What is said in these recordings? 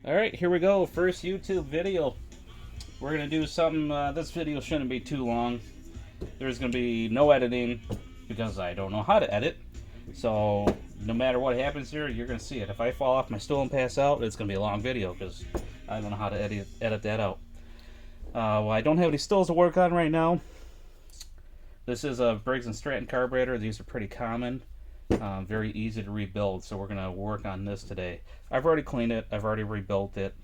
Alright, here we go. First YouTube video. We're going to do something, this video shouldn't be too long. There's going to be no editing because I don't know how to edit. So, no matter what happens here, you're going to see it. If I fall off my stool and pass out, it's going to be a long video because I don't know how to edit that out. Well, I don't have any stills to work on right now. This is a Briggs and Stratton carburetor. These are pretty common. Very easy to rebuild, so we're going to work on this today. I've already cleaned it. I've already rebuilt it.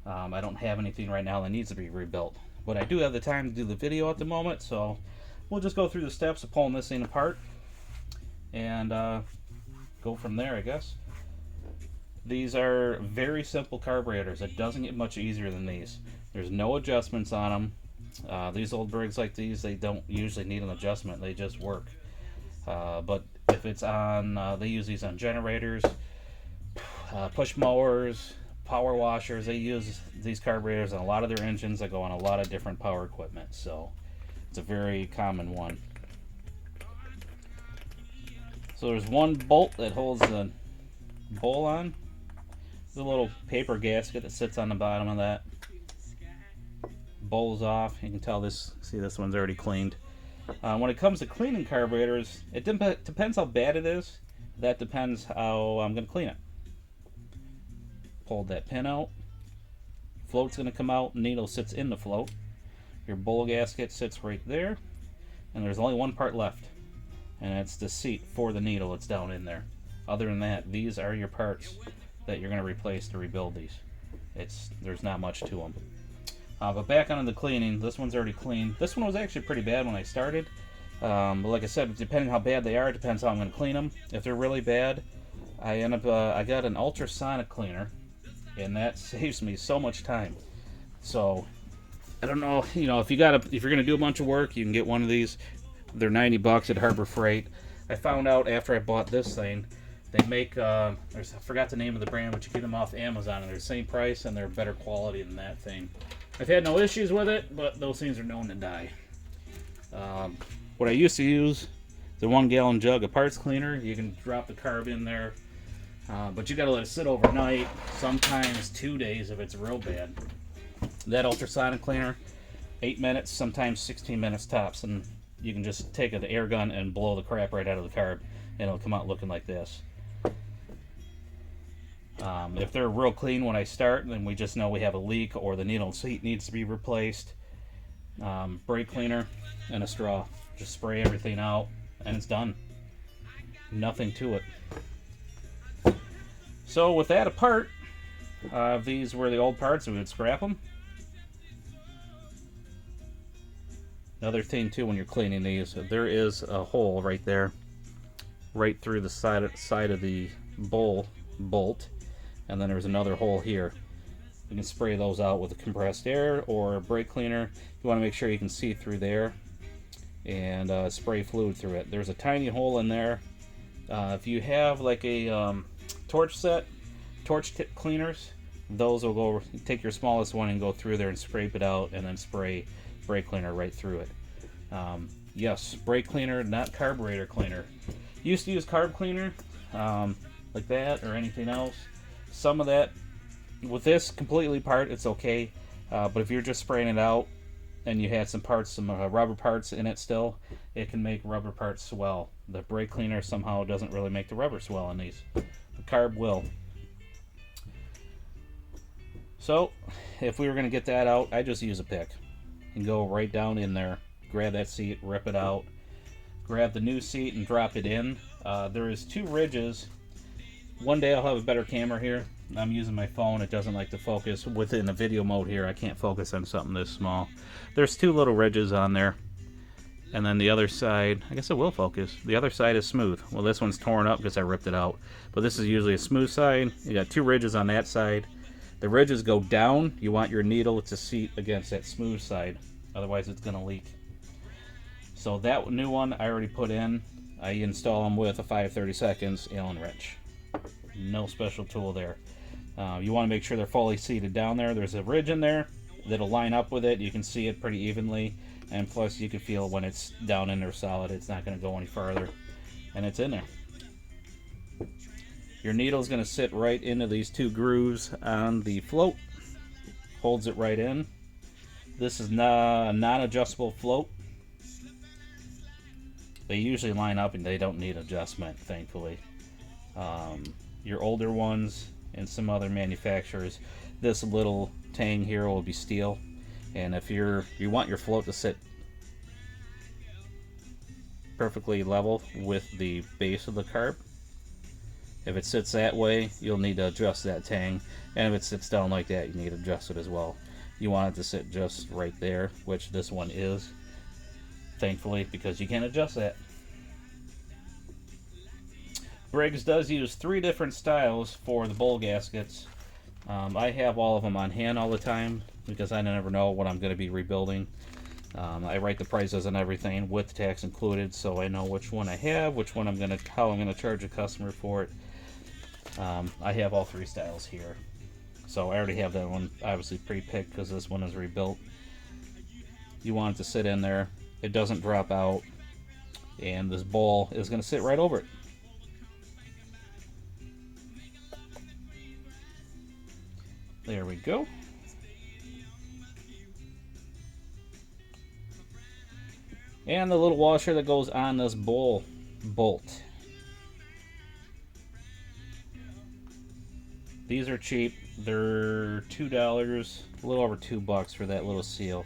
I don't have anything right now that needs to be rebuilt. But I do have the time to do the video at the moment, so we'll just go through the steps of pulling this thing apart and go from there, I guess. These are very simple carburetors. It doesn't get much easier than these. There's no adjustments on them. These old Briggs like these, they don't usually need an adjustment. They just work. But if it's on, they use these on generators, push mowers, power washers. They use these carburetors on a lot of their engines that go on a lot of different power equipment. So it's a very common one. So there's one bolt that holds the bowl on. There's a little paper gasket that sits on the bottom of that. Bowl's off. You can tell this. See, this one's already cleaned. When it comes to cleaning carburetors, it depends how bad it is. That depends how I'm going to clean it. Pulled that pin out. Float's going to come out. Needle sits in the float. Your bowl gasket sits right there. And there's only one part left. And it's the seat for the needle. It's down in there. Other than that, these are your parts that you're going to replace to rebuild these. There's not much to them. But back on the cleaning, this one's already cleaned. This one was actually pretty bad when I started. But like I said, depending how bad they are, it depends how I'm going to clean them. If they're really bad, I got an ultrasonic cleaner, and that saves me so much time. So I don't know, if you're going to do a bunch of work, you can get one of these. They're $90 at Harbor Freight. I found out after I bought this thing, they make, I forgot the name of the brand, but you get them off Amazon, and they're the same price, and they're better quality than that thing. I've had no issues with it, but those things are known to die. What I used to use, the 1-gallon jug of parts cleaner. You can drop the carb in there, but you got to let it sit overnight, sometimes 2 days if it's real bad. That ultrasonic cleaner, 8 minutes, sometimes 16 minutes tops, and you can just take an air gun and blow the crap right out of the carb, and it'll come out looking like this. If they're real clean when I start, then we just know we have a leak or the needle seat needs to be replaced. Brake cleaner and a straw. Just spray everything out and it's done. Nothing to it. So with that apart, if these were the old parts, we would scrap them. Another thing too, when you're cleaning these, there is a hole right there, right through the side of the bolt. And then there's another hole here. You can spray those out with a compressed air or a brake cleaner. You want to make sure you can see through there and spray fluid through it. There's a tiny hole in there. If you have like a torch tip cleaners, those will go, take your smallest one and go through there and scrape it out and then spray brake cleaner right through it. Yes, brake cleaner, not carburetor cleaner. Used to use carb cleaner like that or anything else. Some of that, with this completely apart, it's okay. But if you're just spraying it out and you had some rubber parts in it still, it can make rubber parts swell. The brake cleaner somehow doesn't really make the rubber swell in these. The carb will. So, if we were going to get that out, I just use a pick and go right down in there, grab that seat, rip it out, grab the new seat and drop it in. There is 2 ridges. One day I'll have a better camera here. I'm using my phone. It doesn't like to focus. Within the video mode here, I can't focus on something this small. There's 2 little ridges on there. And then the other side, I guess it will focus. The other side is smooth. Well, this one's torn up because I ripped it out. But this is usually a smooth side. You got 2 ridges on that side. The ridges go down. You want your needle to seat against that smooth side. Otherwise, it's going to leak. So that new one I already put in. I install them with a 5/32 Allen wrench. No special tool there. You want to make sure they're fully seated down there. There's a ridge in there that'll line up with it. You can see it pretty evenly, and plus you can feel when it's down in there solid, it's not going to go any farther, and it's in there. Your needle is going to sit right into these two grooves on the float. Holds it right in. This is a non-adjustable float. They usually line up and they don't need adjustment, thankfully. Your older ones and some other manufacturers, this little tang here will be steel. And if you want your float to sit perfectly level with the base of the carb, if it sits that way, you'll need to adjust that tang. And if it sits down like that, you need to adjust it as well. You want it to sit just right there, which this one is, thankfully, because you can adjust that. Briggs does use 3 different styles for the bowl gaskets. I have all of them on hand all the time because I never know what I'm going to be rebuilding. I write the prices and everything with tax included, so I know which one I have, how I'm gonna charge a customer for it. I have all 3 styles here, so I already have that one obviously pre-picked because this one is rebuilt. You want it to sit in there, it doesn't drop out, and this bowl is going to sit right over it. There we go. And the little washer that goes on this bowl bolt. These are cheap. They're $2, a little over $2 for that little seal.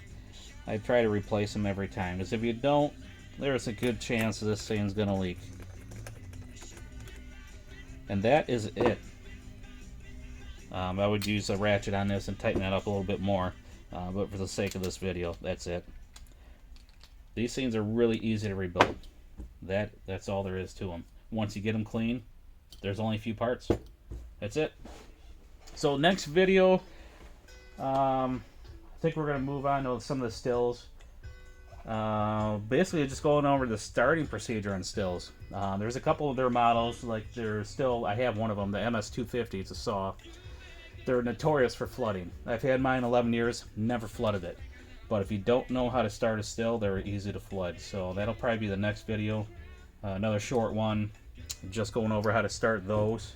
I try to replace them every time, because if you don't, there's a good chance this thing's gonna leak. And that is it. I would use a ratchet on this and tighten that up a little bit more, but for the sake of this video, that's it. These things are really easy to rebuild. That's all there is to them. Once you get them clean, there's only a few parts. That's it. So next video, I think we're going to move on to some of the stills. Basically just going over the starting procedure on stills. There's a couple of their models, like I have one of them, the MS250, it's a saw. They're notorious for flooding. I've had mine 11 years, never flooded it. But if you don't know how to start a still, they're easy to flood. So that'll probably be the next video. Another short one, just going over how to start those.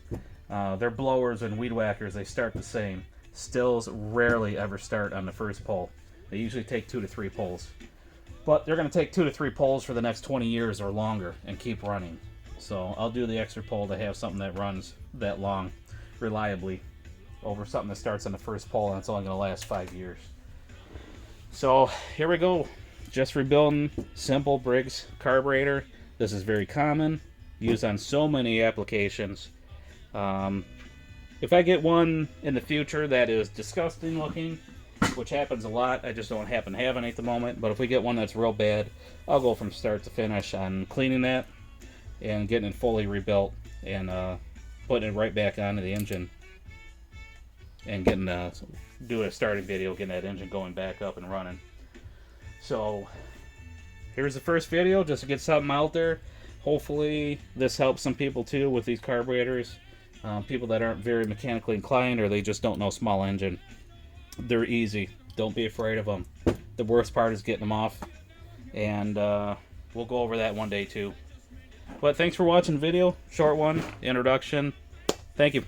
Their blowers and weed whackers, they start the same. Stills rarely ever start on the first pull. They usually take 2 to 3 pulls. But they're going to take 2 to 3 pulls for the next 20 years or longer and keep running. So I'll do the extra pull to have something that runs that long reliably over something that starts on the first pull and it's only going to last 5 years. So here we go. Just rebuilding simple Briggs carburetor. This is very common, used on so many applications. If I get one in the future that is disgusting looking, which happens a lot, I just don't happen to have any at the moment, but if we get one that's real bad, I'll go from start to finish on cleaning that and getting it fully rebuilt and putting it right back onto the engine and getting do a starting video, getting that engine going back up and running. So here's the first video, just to get something out there. Hopefully this helps some people too with these carburetors. People that aren't very mechanically inclined, or they just don't know small engine. They're easy. Don't be afraid of them. The worst part is getting them off, and we'll go over that one day too. But thanks for watching the video. Short one, introduction. Thank you.